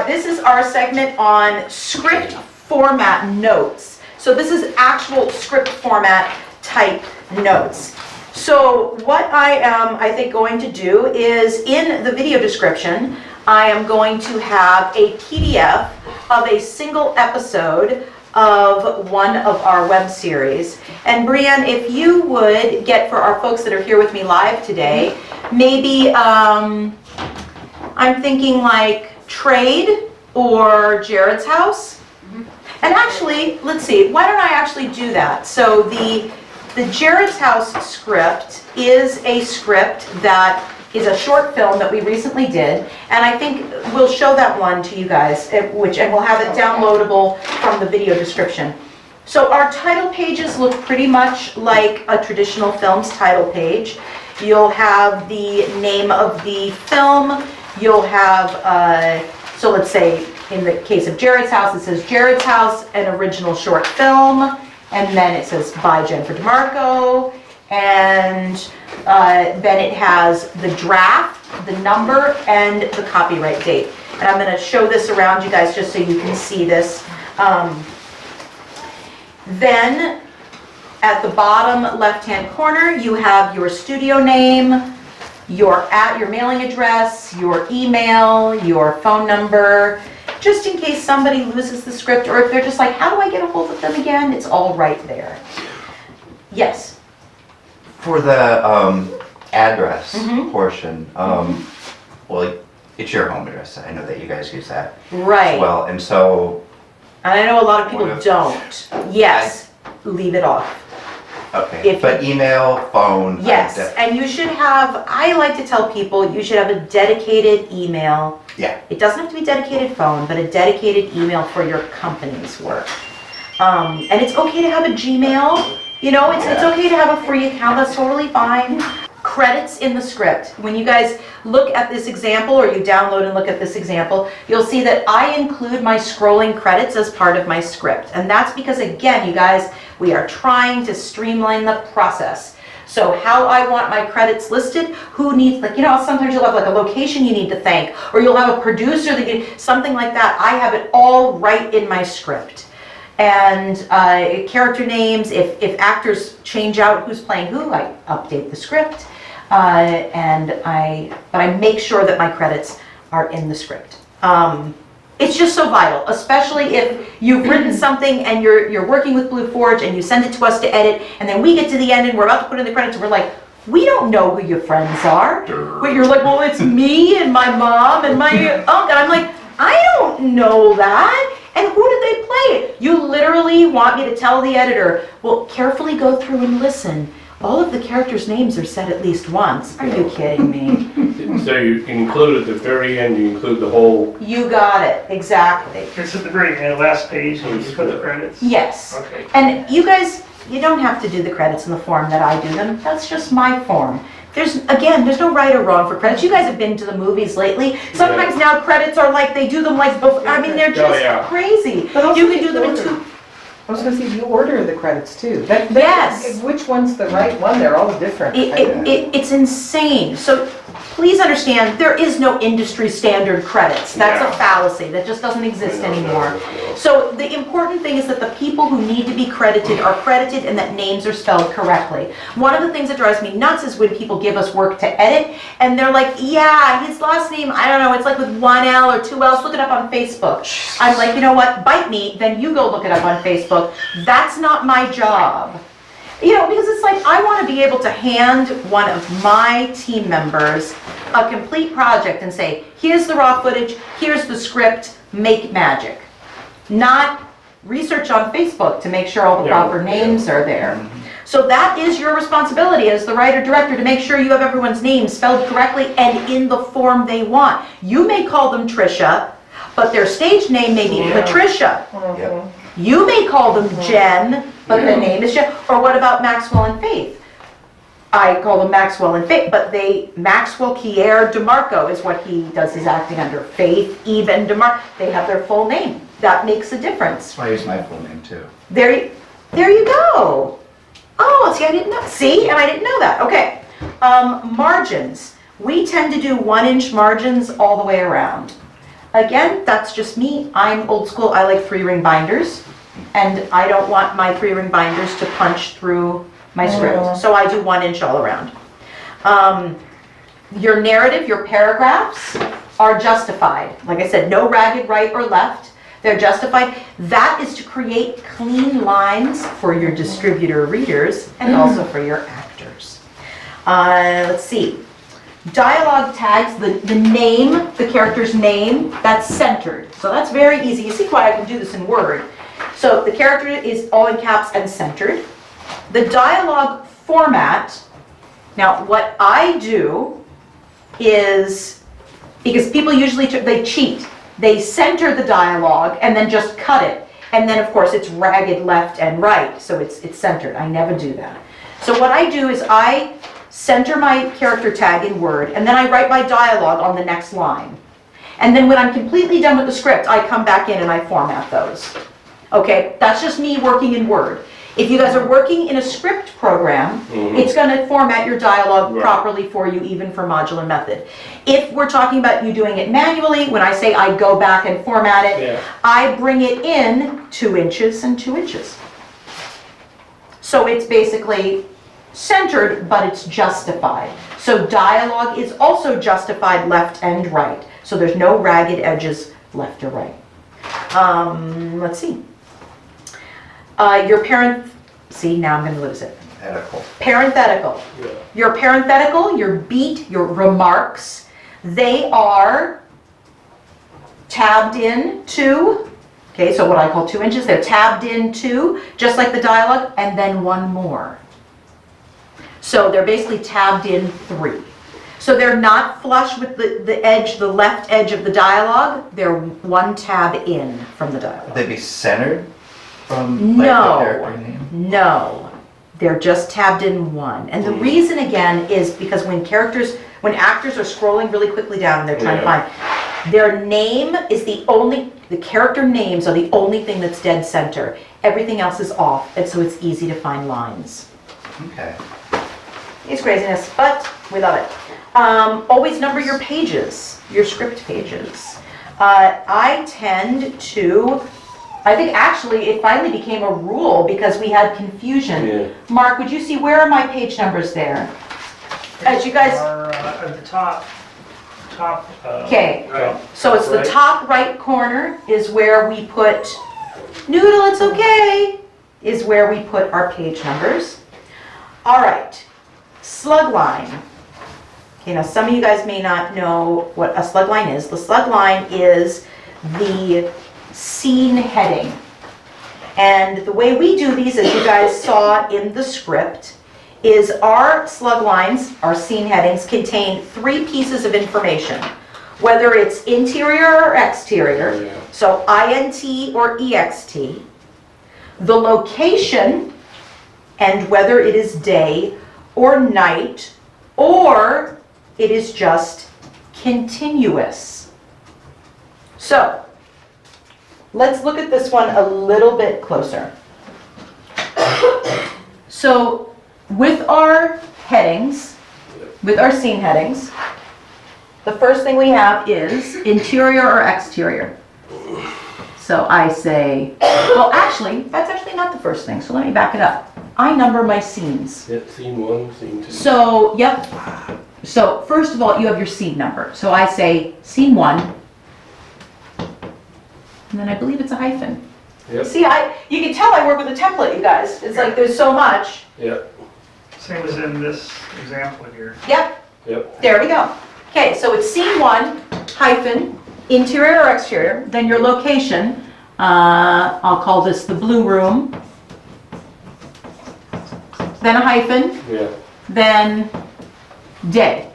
This is our segment on script format notes. So this is actual script format type notes. So what I am, I think, going to do is in the video description, I am going to have a PDF of a single episode of one of our web series. And Brianne, if you would get, for our folks that are here with me live today, maybe I'm thinking like Trade or Jared's House. And actually, let's see, why don't I actually do that? So the Jared's House script is a script that is a short film that we recently did, and I think we'll show that one to you guys, and we'll have it downloadable from the video description. So our title pages look pretty much like a traditional film's title page. You'll have the name of the film, you'll have, so let's say in the case of Jared's House, it says Jared's House, an original short film, and then it says by Jennifer DeMarco, and then it has the draft, the number, and the copyright date. And I'm going to show this around you guys just so you can see this. Then at the bottom left-hand corner, you have your studio name, your mailing address, your email, your phone number, just in case somebody loses the script, or if they're just like, how do I get a hold of them again? It's all right there. Yes? For the address portion, well, it's your home address. I know that you guys use that Right. as well. And so, And I know a lot of people don't. Yes, leave it off. okay, but email, phone. Yes, and you should have, I like to tell people, you should have a dedicated email. Yeah. It doesn't have to be dedicated phone, but a dedicated email for your company's work. And it's okay to have a Gmail. You know, it's okay to have a free account, that's totally fine. Credits in the script. When you guys look at this example, or you download and look at this example, you'll see that I include my scrolling credits as part of my script. And that's because, again, you guys, we are trying to streamline the process. So how I want my credits listed, who needs, like, you know, sometimes you'll have like a location you need to thank, or you'll have a producer that something like that. I have it all right in my script. And character names, if actors change out who's playing who, I update the script, but I make sure that my credits are in the script. It's just so vital, especially if you've written something and you're working with Blue Forge and you send it to us to edit, and then we get to the end and we're about to put in the credits and we're like, we don't know who your friends are. But you're like, well, it's me and my mom and my uncle. And I'm like, I don't know that. And who did they play? You literally want me to tell the editor, well, carefully go through and listen. All of the characters' names are said at least once. Are you kidding me? So you include at the very end, you include the whole... You got it, exactly. It's at the very end, last page, and you put the credits? Yes. Okay. And you guys, you don't have to do the credits in the form that I do them. That's just my form. There's no right or wrong for credits. You guys have been to the movies lately. Sometimes now credits are like, they do them like before. I mean, they're just crazy. But also You can do them in order. two. I was going to say, you order the credits too. Yes. Which one's the right one? They're all different. It's insane. So please understand, there is no industry standard credits. That's a fallacy. That just doesn't exist anymore. So the important thing is that the people who need to be credited are credited and that names are spelled correctly. One of the things that drives me nuts is when people give us work to edit and they're like, yeah, his last name, I don't know, it's like with one L or two L's, look it up on Facebook. I'm like, you know what, bite me, then you go look it up on Facebook. That's not my job. You know, because it's like, I want to be able to hand one of my team members a complete project and say, here's the raw footage, here's the script, make magic. Not research on Facebook to make sure all the proper names are there. So that is your responsibility as the writer-director to make sure you have everyone's name spelled correctly and in the form they want. You may call them Trisha, but their stage name may be Patricia. Yep. You may call them Jen, but the name is Jen. Or what about Maxwell and Faith? I call them Maxwell and Faith, but Maxwell Kier DeMarco is what he does his acting under. Faith Eben DeMarco. They have their full name. That makes a difference. I use my full name too. There you go. Oh, see, I didn't know. See, and I didn't know that. Okay. Margins. We tend to do 1-inch margins all the way around. again, that's just me. I'm old school. I like 3-ring binders, and I don't want my 3-ring binders to punch through my script. So I do 1 inch all around. Your narrative, your paragraphs are justified. Like I said, no ragged right or left. They're justified. That is to create clean lines for your distributor readers and also for your actors. Let's see. Dialogue tags, the name, the character's name, that's centered. So that's very easy. You see why I can do this in Word. So the character is all in caps and centered. The dialogue format, now what I do is, because people usually, they cheat. They center the dialogue and then just cut it. And then of course it's ragged left and right, so it's centered. I never do that. So what I do is I center my character tag in Word, and then I write my dialogue on the next line. And then when I'm completely done with the script, I come back in and I format those. Okay, that's just me working in Word. If you guys are working in a script program, it's going to format your dialogue properly for you, even for modular method. If we're talking about you doing it manually, when I say I go back and format it, I bring it in 2 inches and 2 inches. So it's basically centered, but it's justified. So dialogue is also justified left and right. So there's no ragged edges left or right. Let's see. Your parent, see, now I'm going to lose it. Parenthetical. Your parenthetical, your beat, your remarks, they are tabbed in to, okay, so what I call 2 inches, they're tabbed in to, just like the dialogue, and then 1 more. So they're basically tabbed in 3. So they're not flush with the edge, the left edge of the dialogue, they're 1 tab in from the dialogue. Would they be centered from like, the character name? No, they're just tabbed in 1. And the reason again is because when actors are scrolling really quickly down and they're trying to find, their name is the character names are the only thing that's dead center. Everything else is off, and so it's easy to find lines. Okay. It's craziness, but we love it. Always number your pages, your script pages. I tend to, I think actually it finally became a rule because we had confusion. Mark, would you see, where are my page numbers there? As you guys, Are at the top. okay, Right. so it's the top right corner is where we put, Noodle, it's okay, is where we put our page numbers. All right, slug line. Okay, now some of you guys may not know what a slug line is. The slug line is the scene heading. And the way we do these, as you guys saw in the script, is our slug lines, our scene headings, contain 3 pieces of information. Whether it's interior or exterior, so INT or EXT, the location, and whether it is day or night, or it is just continuous. So, let's look at this one a little bit closer. So, with our headings, with our scene headings, the first thing we have is interior or exterior. So I say, well actually, that's actually not the first thing, so let me back it up. I number my scenes. Yep, scene 1, scene 2. So, yep. So first of all, you have your scene number. So I say scene 1, and then I believe it's a hyphen. Yep. See, you can tell I work with a template, you guys. It's like there's so much. Yep. Same as in this example here. Yep, Yep. there we go. Okay, so it's scene 1, hyphen, interior or exterior, then your location. I'll call this the blue room. Then a hyphen, Yeah. then day.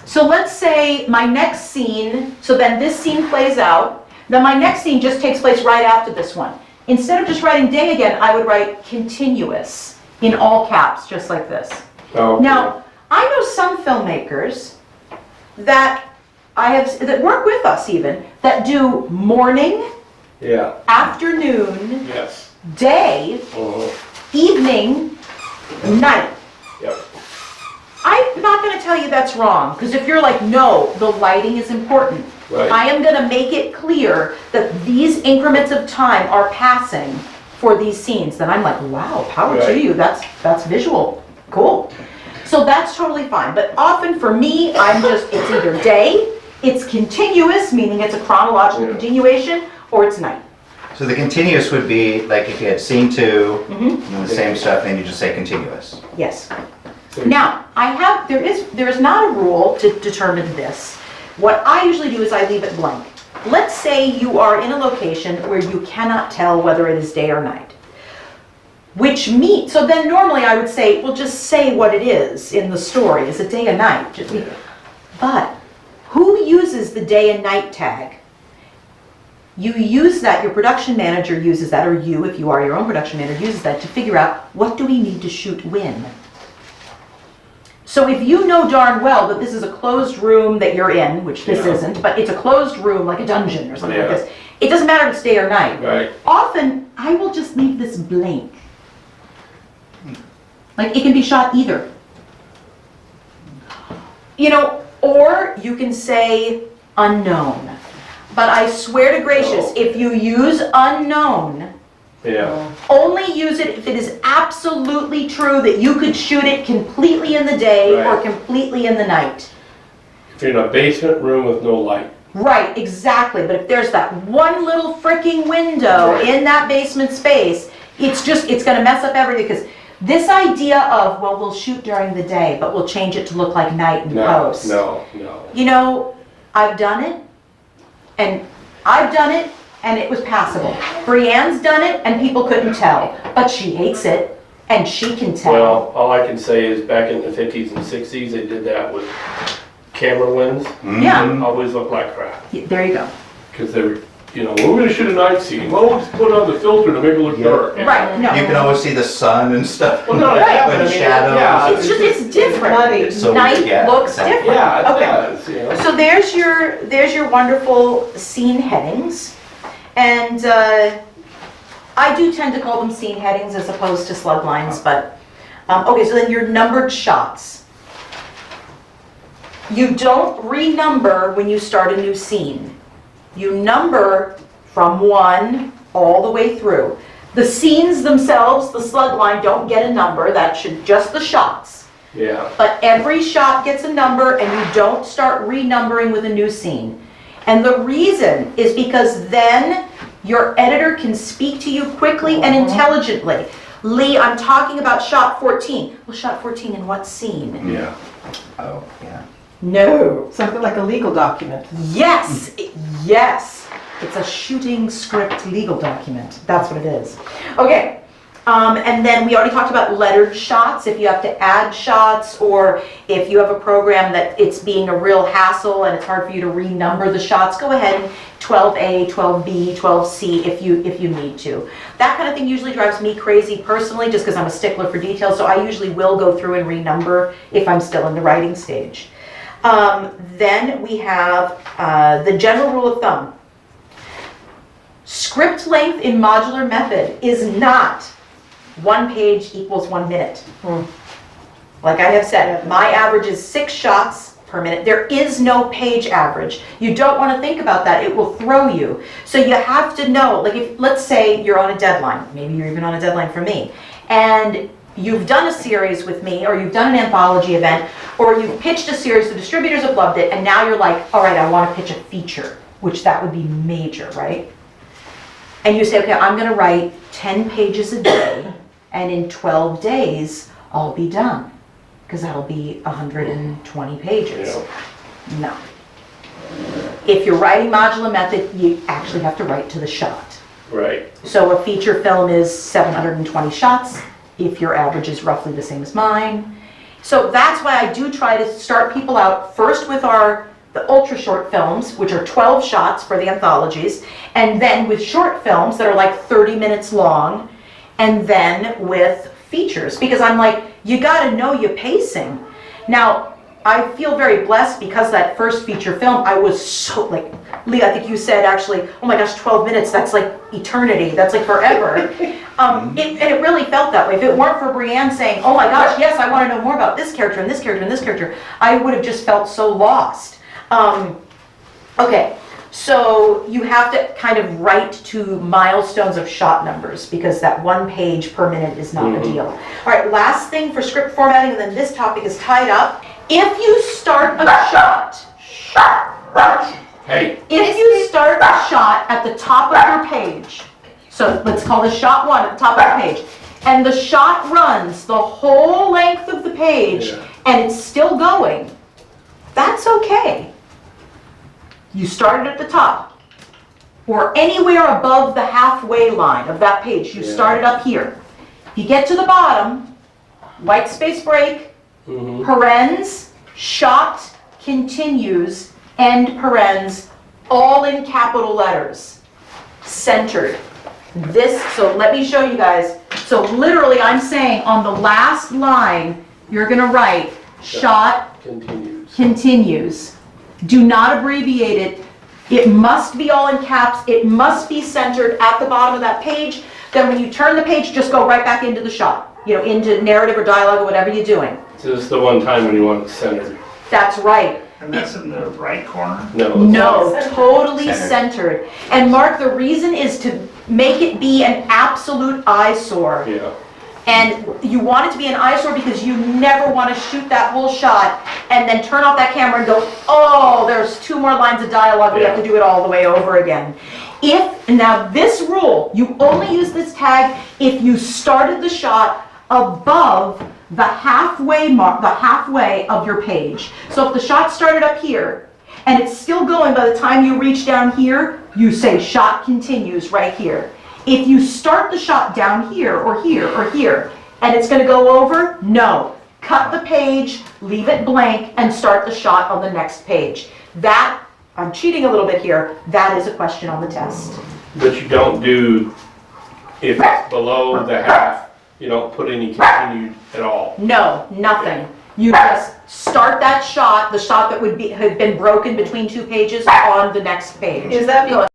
So let's say my next scene, so then this scene plays out, then my next scene just takes place right after this one. Instead of just writing day again, I would write continuous in all caps, just like this. Okay. Now, I know some filmmakers that that work with us even, that do morning, Yeah. afternoon, Yes. day, evening, night. Yep. I'm not going to tell you that's wrong, because if you're like, no, the lighting is important, Right. I am gonna make it clear that these increments of time are passing for these scenes. Then I'm like, wow, power to Right. you, that's visual, cool. So that's totally fine, but often for me, it's either day, it's continuous, meaning it's a chronological Yeah. continuation, or it's night. So the continuous would be like if you had scene 2, Mhm. and then the same stuff, then you just say continuous. Yes. Now, there is not a rule to determine this. What I usually do is I leave it blank. Let's say you are in a location where you cannot tell whether it is day or night. So then normally I would say, well, just say what it is in the story. Is it day or night? But who uses the day and night tag? You use that, your production manager uses that, or you, if you are your own production manager, uses that to figure out what do we need to shoot when. So if you know darn well that this is a closed room that you're in, which this Yeah. isn't, but it's a closed room like a dungeon or something like Yeah. this, it doesn't matter if it's day or night. Right. Often, I will just leave this blank. Like, it can be shot either. Or you can say unknown. But I swear to gracious, No. if you use unknown, Yeah. only use it if it is absolutely true that you could shoot it completely in the day or Right. completely in the night. If you're in a basement room with no light. Right, exactly. But if there's that one little freaking window Right. in that basement space, it's gonna mess up everything. Because this idea of, well, we'll shoot during the day, but we'll change it to look like night in No, post. no. I've done it, and it was passable. Brienne's done it, and people couldn't tell, but she hates it, and she can tell. Well, all I can say is back in the 50s and 60s, they did that with camera lens. Yeah. Always looked like crap. There you go. Because they were, well, we're going to shoot a night scene. Well, we'll just put on the filter to make it look Yeah. dark. Right, no. You can always see the sun and stuff. Well, no, Right. yeah, but I And mean, shadows. yeah, It's different. Muddy. It's so Night weird, yeah, looks exactly. different. Yeah, it Okay. does, So there's your wonderful scene headings, and I do tend to call them scene headings as opposed to slug lines, but okay. So then your numbered shots. You don't renumber when you start a new scene. You number from 1 all the way through. The scenes themselves, the slug line, don't get a number. That should just the shots. Yeah. But every shot gets a number, and you don't start renumbering with a new scene. And the reason is because then your editor can speak to you quickly and intelligently. Lee, I'm talking about shot 14. Well, shot 14 in what scene? Yeah. Oh, yeah. No. Something like a legal document. Yes, yes. It's a shooting script legal document. That's what it is. Okay. And then we already talked about lettered shots. If you have to add shots, or if you have a program that it's being a real hassle and it's hard for you to renumber the shots, go ahead and 12A, 12B, 12C if you need to. That kind of thing usually drives me crazy personally, just because I'm a stickler for detail. So I usually will go through and renumber if I'm still in the writing stage. Then we have the general rule of thumb. Script length in modular method is not 1 page equals 1 minute. Like I have said, my average is 6 shots per minute. There is no page average. You don't want to think about that. It will throw you. So you have to know, like if, let's say you're on a deadline, maybe you're even on a deadline for me, and you've done a series with me, or you've done an anthology event, or you've pitched a series, the distributors have loved it, and now you're like, all right, I want to pitch a feature, which that would be major, right? And you say, okay, I'm going to write 10 pages a day, and in 12 days, I'll be done. Because that'll be 120 pages. Yeah. No. If you're writing modular method, you actually have to write to the shot. Right. So a feature film is 720 shots, if your average is roughly the same as mine. So that's why I do try to start people out first with the ultra short films, which are 12 shots for the anthologies, and then with short films that are like 30 minutes long, and then with features, because I'm like, you gotta know your pacing. Now, I feel very blessed because that first feature film, I was so like, Lee, I think you said actually, oh my gosh, 12 minutes, that's like eternity, that's like forever. And it really felt that way. If it weren't for Brienne saying, oh my gosh, yes, I wanna know more about this character and this character and this character, I would have just felt so lost. Okay, so you have to kind of write to milestones of shot numbers because that 1 page per minute is not a deal. All right, last thing for script formatting, and then this topic is tied up. If you start a shot, Hey, if you start a shot at the top of your page, so let's call this shot 1 at the top of the page, and the shot runs the whole length of the page Yeah. and it's still going, that's okay. You started at the top, or anywhere above the halfway line of that page. You Yeah. started up here. If you get to the bottom, white space break, parens, shot continues, end parens, all in capital letters, centered. So let me show you guys. So literally I'm saying on the last line, you're gonna write shot continues. continues. Do not abbreviate it. It must be all in caps. It must be centered at the bottom of that page. Then when you turn the page, just go right back into the shot, into narrative or dialogue or whatever you're doing. So this is the one time when you want it centered. That's right. And that's in the right corner? No. it's No, not. totally Centered. centered. And Mark, the reason is to make it be an absolute eyesore. Yeah. And you want it to be an eyesore because you never want to shoot that whole shot and then turn off that camera and go, oh, there's 2 more lines of dialogue, we have to do it all the way over again. Now this rule, you only use this tag if you started the shot above the halfway mark, the halfway of your page. So if the shot started up here and it's still going by the time you reach down here, you say shot continues right here. If you start the shot down here or here or here and it's going to go over, no. Cut the page, leave it blank, and start the shot on the next page. That, I'm cheating a little bit here, that is a question on the test. But you don't do, if it's below the half, you don't put any continued at all. No, nothing. You just start that shot, the shot that would have been broken between 2 pages on the next page. Is that